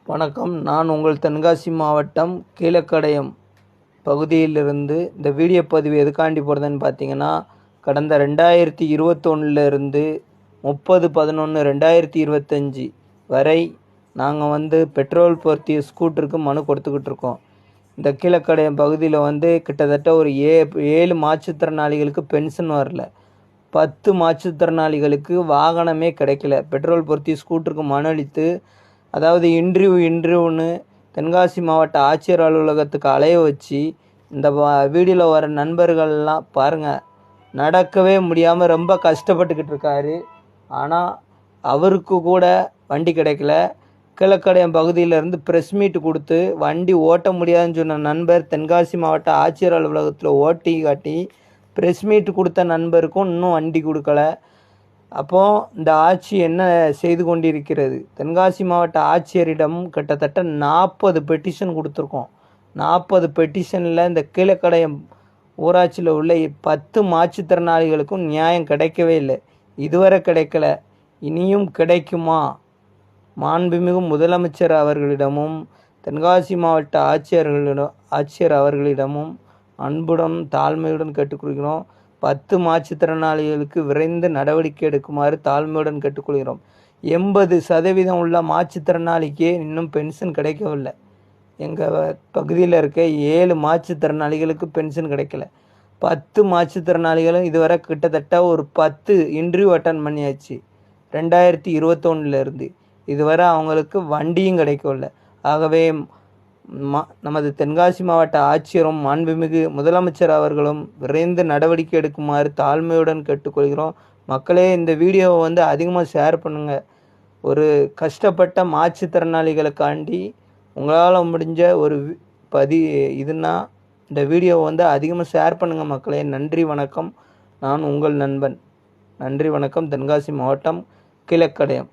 வணக்கம். நான் உங்கள் தென்காசி மாவட்டம் கீழக்கடையம் பகுதியிலிருந்து இந்த வீடியோ பதிவு எதுக்காண்டி போடுறதுன்னு பார்த்தீங்கன்னா, கடந்த 2021 இருந்து 30/11/2025 வரை நாங்கள் பெட்ரோல் பொருத்திய ஸ்கூட்டருக்கு மனு கொடுத்துக்கிட்டு இருக்கோம். இந்த கீழக்கடையம் பகுதியில் கிட்டத்தட்ட ஒரு 7 மாற்றுத்திறனாளிகளுக்கு பென்ஷன் வரல, 10 மாற்றுத்திறனாளிகளுக்கு வாகனமே கிடைக்கல. பெட்ரோல் பொருத்திய ஸ்கூட்டருக்கு மனு அளித்து, அதாவது இன்டர்வியூன்னு தென்காசி மாவட்ட ஆட்சியர் அலுவலகத்துக்கு அலைய வச்சு, இந்த வீடியோவில் வர நண்பர்கள்லாம் பாருங்கள், நடக்கவே முடியாமல் ரொம்ப கஷ்டப்பட்டுக்கிட்டு இருக்காரு. ஆனால் அவருக்கு கூட வண்டி கிடைக்கல. கீழக்கடையம் பகுதியிலேருந்து ப்ரெஸ் மீட் கொடுத்து வண்டி ஓட்ட முடியாதுன்னு சொன்ன நண்பர் தென்காசி மாவட்ட ஆட்சியர் அலுவலகத்தில் ஓட்டி காட்டி ப்ரெஸ் மீட் கொடுத்த நண்பருக்கும் இன்னும் வண்டி கொடுக்கல. அப்போது இந்த ஆட்சி என்ன செய்து கொண்டிருக்கிறது? தென்காசி மாவட்ட ஆட்சியரிடம் கிட்டத்தட்ட 40 பெட்டிஷன் கொடுத்துருக்கோம். 40 பெட்டிஷனில் இந்த கீழக்கடையம் ஊராட்சியில் உள்ள 10 மாற்றுத்திறனாளிகளுக்கும் நியாயம் கிடைக்கவே இல்லை. இதுவரை கிடைக்கல. இனியும் கிடைக்குமா? மாண்புமிகு முதலமைச்சர் அவர்களிடமும் தென்காசி மாவட்ட ஆட்சியர் அவர்களிடமும் அன்புடன் தாழ்மையுடன் கேட்டுக்கொள்கிறோம். 10 மாற்றுத்திறனாளிகளுக்கு விரைந்து நடவடிக்கை எடுக்குமாறு தாழ்மையுடன் கேட்டுக்கொள்கிறோம். 80% உள்ள மாற்றுத்திறனாளிக்கே இன்னும் பென்ஷன் கிடைக்கவில்லை. எங்கள் பகுதியில் இருக்க 7 மாற்றுத்திறனாளிகளுக்கு பென்ஷன் கிடைக்கல. 10 மாற்றுத்திறனாளிகளும் இதுவரை கிட்டத்தட்ட ஒரு 10 இன்டர்வியூ அட்டன் பண்ணியாச்சு. 2021 இதுவரை அவங்களுக்கு வண்டியும் கிடைக்கவில்லை. ஆகவே நமது தென்காசி மாவட்ட ஆட்சியரும் மாண்புமிகு முதலமைச்சர் அவர்களும் விரைந்து நடவடிக்கை எடுக்குமாறு தாழ்மையுடன் கேட்டுக்கொள்கிறோம். மக்களே, இந்த வீடியோவை அதிகமாக ஷேர் பண்ணுங்கள். ஒரு கஷ்டப்பட்ட மாற்றுத்திறனாளிகளுக்காண்டி உங்களால் முடிஞ்ச ஒரு இதுனா இந்த வீடியோவை அதிகமாக ஷேர் பண்ணுங்கள் மக்களே. நன்றி, வணக்கம். நான் உங்கள் நண்பன். நன்றி, வணக்கம். தென்காசி மாவட்டம் கீழக்கடையம்.